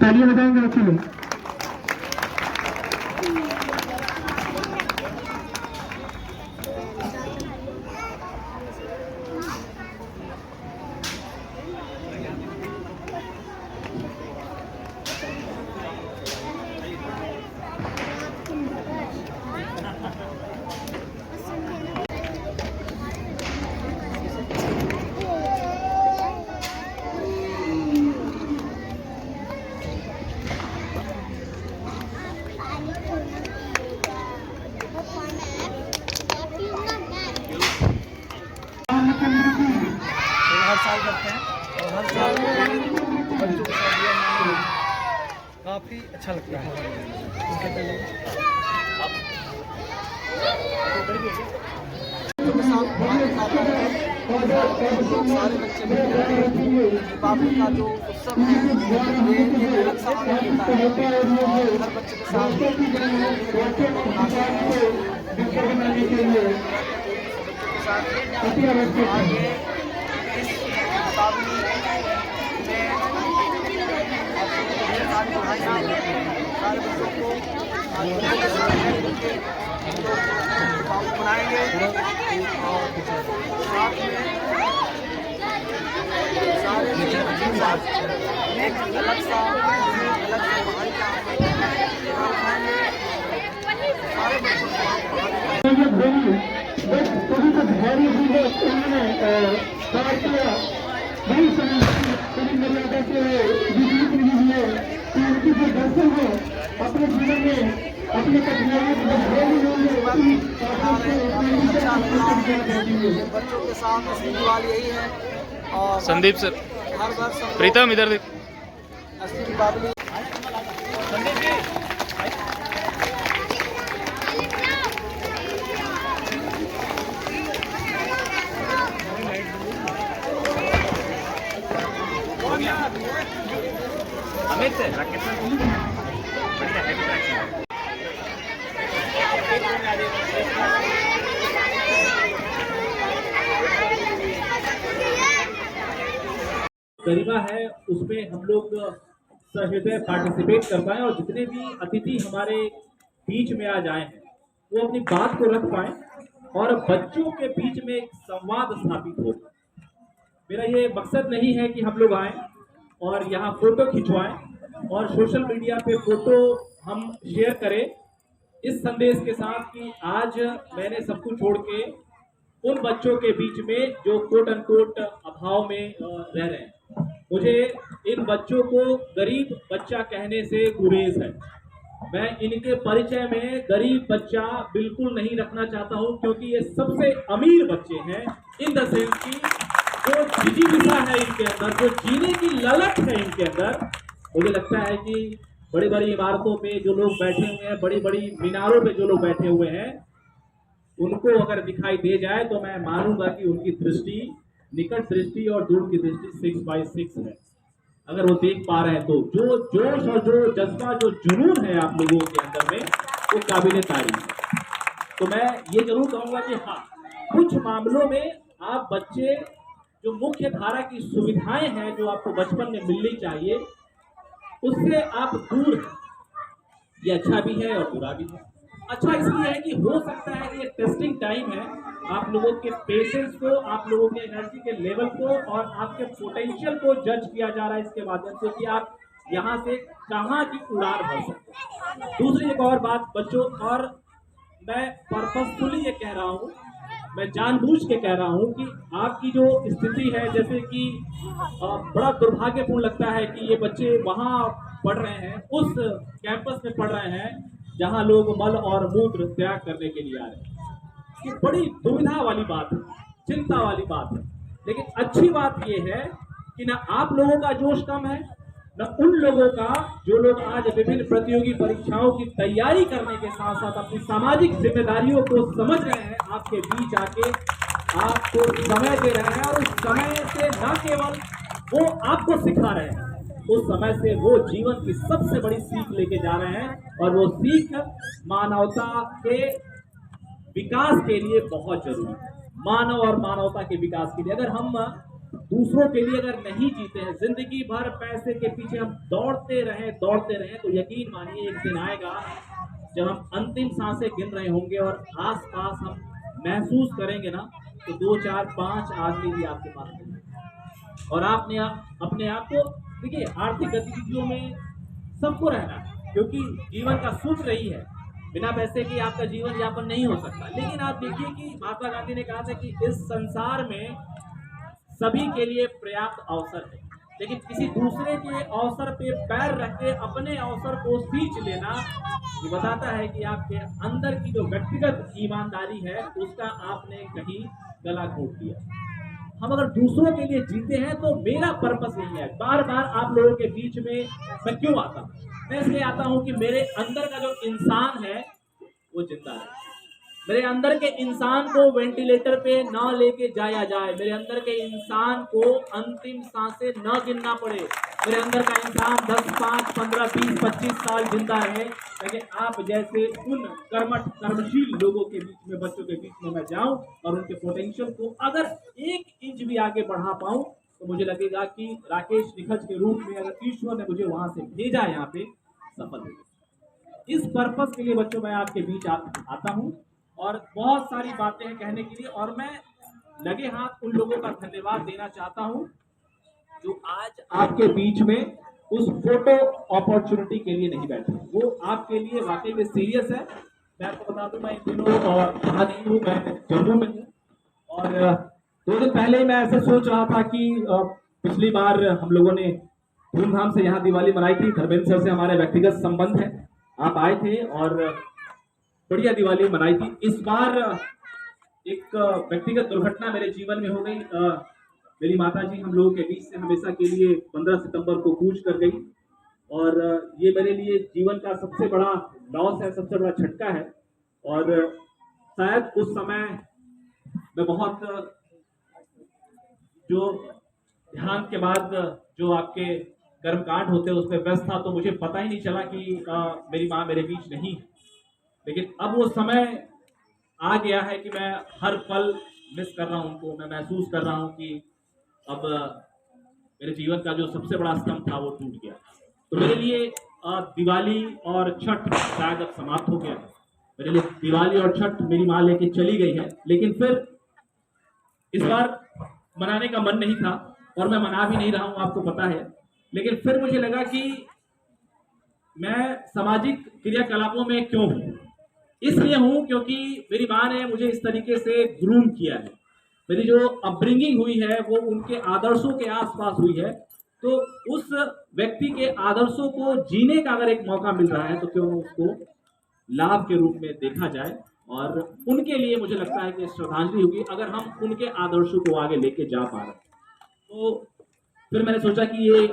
तालियां बजाएंगे उसके लिए। हर साल करते हैं और हर साल बच्चों के साथ ये काफ़ी अच्छा लगता है। इसके पहले बच्चों के साथ सारे बच्चे दीपावली का जो उत्सव है ये अलग सा आनंद होता है और हर बच्चे के साथ आगे सारे बच्चों को बनाएंगे और साथ में सारे एक अलग सा बाहरी सारे अपने जीवन में अपने बच्चों के साथ असली दिवाली यही है। और संदीप सर, हर वर्ष प्रीतम इधर देख। असली दीपावली अमित से राकेश बढ़िया है। गरिमा है उसमें हम लोग सहृदय पार्टिसिपेट कर पाए और जितने भी अतिथि हमारे बीच में आ जाए हैं वो अपनी बात को रख पाए और बच्चों के बीच में एक संवाद स्थापित हो। मेरा ये मकसद नहीं है कि हम लोग आए और यहाँ फोटो खिंचवाएं और सोशल मीडिया पे फोटो हम शेयर करें इस संदेश के साथ कि आज मैंने सब कुछ छोड़ के उन बच्चों के बीच में जो कोट अनकोट अभाव में रह रहे हैं। मुझे इन बच्चों को गरीब बच्चा कहने से गुरेज है। मैं इनके परिचय में गरीब बच्चा बिल्कुल नहीं रखना चाहता हूं क्योंकि ये सबसे अमीर बच्चे हैं इन द सेंस की जो जिजीविषा है इनके अंदर, जो जीने की ललक है इनके अंदर। मुझे लगता है कि बड़ी बड़ी इमारतों पे जो लोग बैठे हुए हैं, बड़ी बड़ी मीनारों पे जो लोग बैठे हुए हैं, उनको अगर दिखाई दे जाए तो मैं मानूंगा कि उनकी दृष्टि, निकट दृष्टि और दूर की दृष्टि 6x6 है। अगर वो देख पा रहे हैं तो जो जोश और जो जज्बा, जो जुनून है आप लोगों के अंदर में, वो काबिले तारीफ है। तो मैं ये जरूर कहूंगा कि हाँ, कुछ मामलों में आप बच्चे जो मुख्य धारा की सुविधाएं हैं जो आपको बचपन में मिलनी चाहिए उससे आप दूर हैं। ये अच्छा भी है और बुरा भी है। अच्छा इसलिए है कि हो सकता है कि ये टेस्टिंग टाइम है आप लोगों के पेशेंस को, आप लोगों के एनर्जी के लेवल को और आपके पोटेंशियल को जज किया जा रहा है इसके माध्यम से कि आप यहाँ से कहाँ की उड़ान भर सकते हैं। दूसरी एक और बात बच्चों, और मैं पर्पसफुली ये कह रहा हूँ, मैं जानबूझ के कह रहा हूँ कि आपकी जो स्थिति है, जैसे कि बड़ा दुर्भाग्यपूर्ण लगता है कि ये बच्चे वहाँ पढ़ रहे हैं, उस कैंपस में पढ़ रहे हैं जहाँ लोग मल और मूत्र त्याग करने के लिए आ रहे हैं। ये बड़ी दुविधा वाली बात है, चिंता वाली बात है। लेकिन अच्छी बात ये है कि ना आप लोगों का जोश कम है, न उन लोगों का जो लोग आज विभिन्न प्रतियोगी परीक्षाओं की तैयारी करने के साथ साथ अपनी सामाजिक जिम्मेदारियों को समझ रहे हैं, आपके बीच आके आपको समय दे रहे हैं और उस समय से न केवल वो आपको सिखा रहे हैं, उस समय से वो जीवन की सबसे बड़ी सीख लेके जा रहे हैं और वो सीख मानवता के विकास के लिए बहुत जरूरी है। मानव और मानवता के विकास के लिए अगर हम दूसरों के लिए अगर नहीं जीते हैं, जिंदगी भर पैसे के पीछे हम दौड़ते रहें तो यकीन मानिए एक दिन आएगा जब हम अंतिम सांसें गिन रहे होंगे और आसपास हम महसूस करेंगे ना, तो 2 4 5 आदमी भी आपके पास नहीं। और आपने अपने आप को देखिए, आर्थिक गतिविधियों में सबको रहना है, क्योंकि जीवन का सूत्र रही है, बिना पैसे के आपका जीवन यापन नहीं हो सकता। लेकिन आप देखिए कि महात्मा गांधी ने कहा था कि इस संसार में सभी के लिए पर्याप्त अवसर है, लेकिन किसी दूसरे के अवसर पे पैर रख के अपने अवसर को सींच लेना, ये बताता है कि आपके अंदर की जो व्यक्तिगत ईमानदारी है उसका आपने कहीं गला घोट दिया। हम अगर दूसरों के लिए जीते हैं तो मेरा पर्पस यही है। बार बार आप लोगों के बीच में मैं क्यों आता हूँ? मैं इसलिए आता हूँ कि मेरे अंदर का जो इंसान है वो जिंदा है। मेरे अंदर के इंसान को वेंटिलेटर पे ना लेके जाया जाए, मेरे अंदर के इंसान को अंतिम सांसें न गिनना पड़े, मेरे अंदर का इंसान 10 5 15 20 25 साल जिंदा रहे, ताकि आप जैसे उन कर्मठ कर्मशील लोगों के बीच में, बच्चों के बीच में मैं जाऊं और उनके पोटेंशियल को अगर 1 इंच भी आगे बढ़ा पाऊं तो मुझे लगेगा कि राकेश निखज के रूप में अगर ईश्वर ने मुझे वहां से भेजा यहाँ पे, सफल हो। इस पर्पस के लिए बच्चों मैं आपके बीच आता हूँ और बहुत सारी बातें हैं कहने के लिए, और मैं लगे हाथ उन लोगों का धन्यवाद देना चाहता हूं जो आज आपके बीच में उस फोटो अपॉर्चुनिटी के लिए नहीं बैठे। वो आपके लिए वाकई में सीरियस है। मैं आपको बता दूं, मैं इन दिनों यहाँ नहीं हूँ, मैं जम्मू में हूँ। और 2 दिन पहले ही मैं ऐसे सोच रहा था कि पिछली बार हम लोगों ने धूमधाम से यहाँ दिवाली मनाई थी, धर्मेंद्र सर से हमारे व्यक्तिगत संबंध है, आप आए थे और बढ़िया दिवाली मनाई थी। इस बार एक व्यक्तिगत दुर्घटना मेरे जीवन में हो गई। मेरी माता जी हम लोगों के बीच से हमेशा के लिए 15 सितंबर को कूच कर गई, और ये मेरे लिए जीवन का सबसे बड़ा लॉस है, सबसे बड़ा झटका है। और शायद उस समय मैं बहुत जो ध्यान के बाद जो आपके कर्मकांड होते हैं उसमें व्यस्त था, तो मुझे पता ही नहीं चला कि मेरी माँ मेरे बीच नहीं है। लेकिन अब वो समय आ गया है कि मैं हर पल मिस कर रहा हूँ उनको। मैं महसूस कर रहा हूँ कि अब मेरे जीवन का जो सबसे बड़ा स्तंभ था वो टूट गया। तो मेरे लिए दिवाली और छठ शायद अब समाप्त हो गया है। मेरे लिए दिवाली और छठ मेरी माँ लेके चली गई है, लेकिन फिर इस बार मनाने का मन नहीं था और मैं मना भी नहीं रहा हूँ, आपको पता है। लेकिन फिर मुझे लगा कि मैं सामाजिक क्रियाकलापों में क्यों हूँ। इसलिए हूं क्योंकि मेरी माँ ने मुझे इस तरीके से ग्रूम किया है। मेरी जो अपब्रिंगिंग हुई है वो उनके आदर्शों के आसपास हुई है। तो उस व्यक्ति के आदर्शों को जीने का अगर एक मौका मिल रहा है तो क्यों उसको लाभ के रूप में देखा जाए, और उनके लिए मुझे लगता है कि श्रद्धांजलि होगी अगर हम उनके आदर्शों को आगे लेके जा पा रहे हैं। तो फिर मैंने सोचा कि ये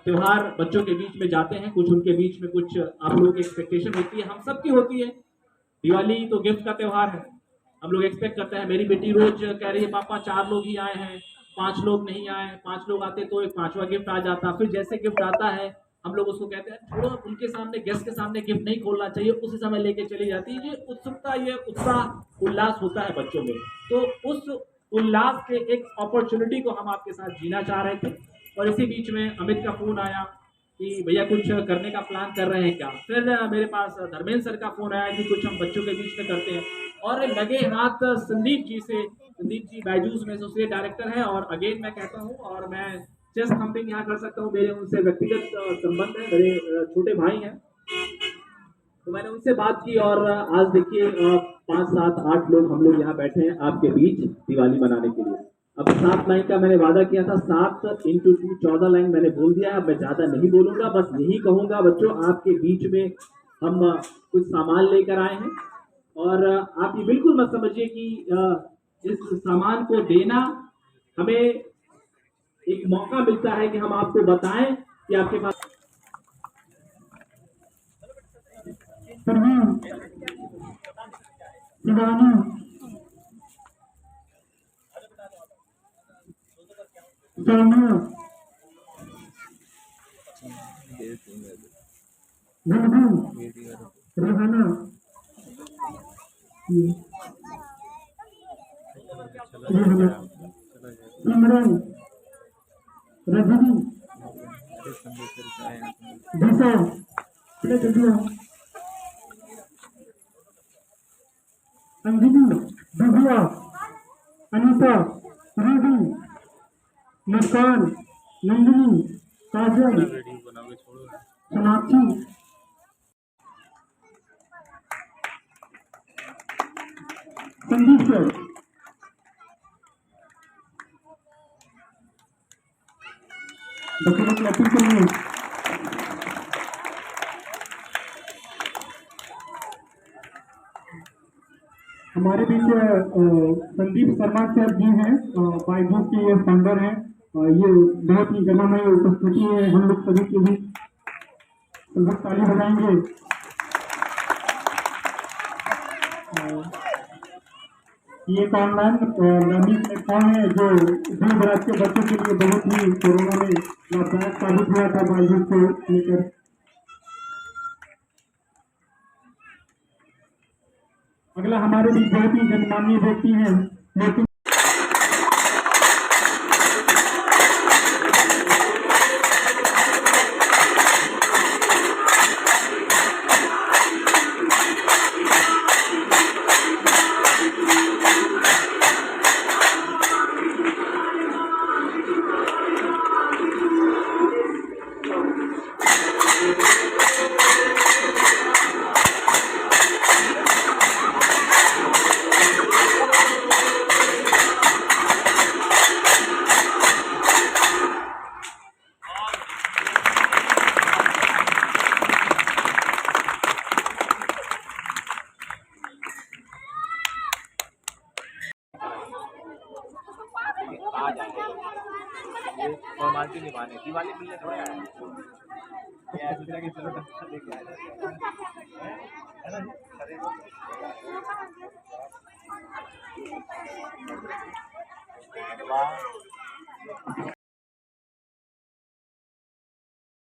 त्योहार बच्चों के बीच में जाते हैं, कुछ उनके बीच में कुछ आप लोगों की एक्सपेक्टेशन होती है, हम सबकी होती है। दिवाली तो गिफ्ट का त्योहार है, हम लोग एक्सपेक्ट करते हैं। मेरी बेटी रोज कह रही है पापा 4 लोग ही आए हैं, 5 लोग नहीं आए। 5 लोग आते तो एक 5वां गिफ्ट आ जाता। फिर जैसे गिफ्ट आता है हम लोग उसको कहते हैं छोड़ो, उनके सामने, गेस्ट के सामने गिफ्ट नहीं खोलना चाहिए, उसी समय लेके चली जाती है। ये उत्सुकता, ये उत्साह उल्लास होता है बच्चों में। तो उस उल्लास के एक अपॉर्चुनिटी को हम आपके साथ जीना चाह रहे थे। और इसी बीच में अमित का फोन आया कि भैया कुछ करने का प्लान कर रहे हैं क्या। फिर मेरे पास धर्मेंद्र सर का फोन आया कि कुछ हम बच्चों के बीच में करते हैं। और लगे हाथ संदीप जी बायजूस में एसोसिएट डायरेक्टर हैं, और अगेन मैं कहता हूँ, और मैं चेस्ट थम्पिंग यहाँ कर सकता हूँ, मेरे उनसे व्यक्तिगत संबंध है, मेरे छोटे भाई हैं। तो मैंने उनसे बात की और आज देखिए 5 7 8 लोग हम लोग यहाँ बैठे हैं आपके बीच दिवाली मनाने के लिए। अब 7 लाइन का मैंने वादा किया था, 7 × 2 14 लाइन मैंने बोल दिया है। मैं ज्यादा नहीं बोलूंगा, बस यही कहूंगा बच्चों, आपके बीच में हम कुछ सामान लेकर आए हैं, और आप ये बिल्कुल मत समझिए कि इस सामान को देना हमें एक मौका मिलता है कि हम आपको बताएं कि आपके पास रजनी दिशा बेटा जल्दी आओ अंजलि दिव्या अनीता रूबी मुस्कान नंदिनी काजल सोनाक्षी संदीप सर बच्चों को क्लैपिंग करिए हमारे बीच संदीप शर्मा सर जी हैं बाइजूस के ये फाउंडर हैं ये बहुत ही गणमान्य उपस्थिति है हम लोग सभी के भी लगभग ताली बजाएंगे ये एक ऑनलाइन लर्निंग प्लेटफॉर्म है जो दूर दराज के बच्चों के लिए बहुत ही कोरोना में लाभदायक साबित हुआ था बाइजूस को लेकर अगला हमारे बीच बहुत ही गणमान्य व्यक्ति हैं लेकिन आ जाएंगे ये फॉर्मालिटी निभाने दिवाली मिलने थोड़े आए हैं। ये ऐसे तरह के चलो लेके आए हैं। है ना?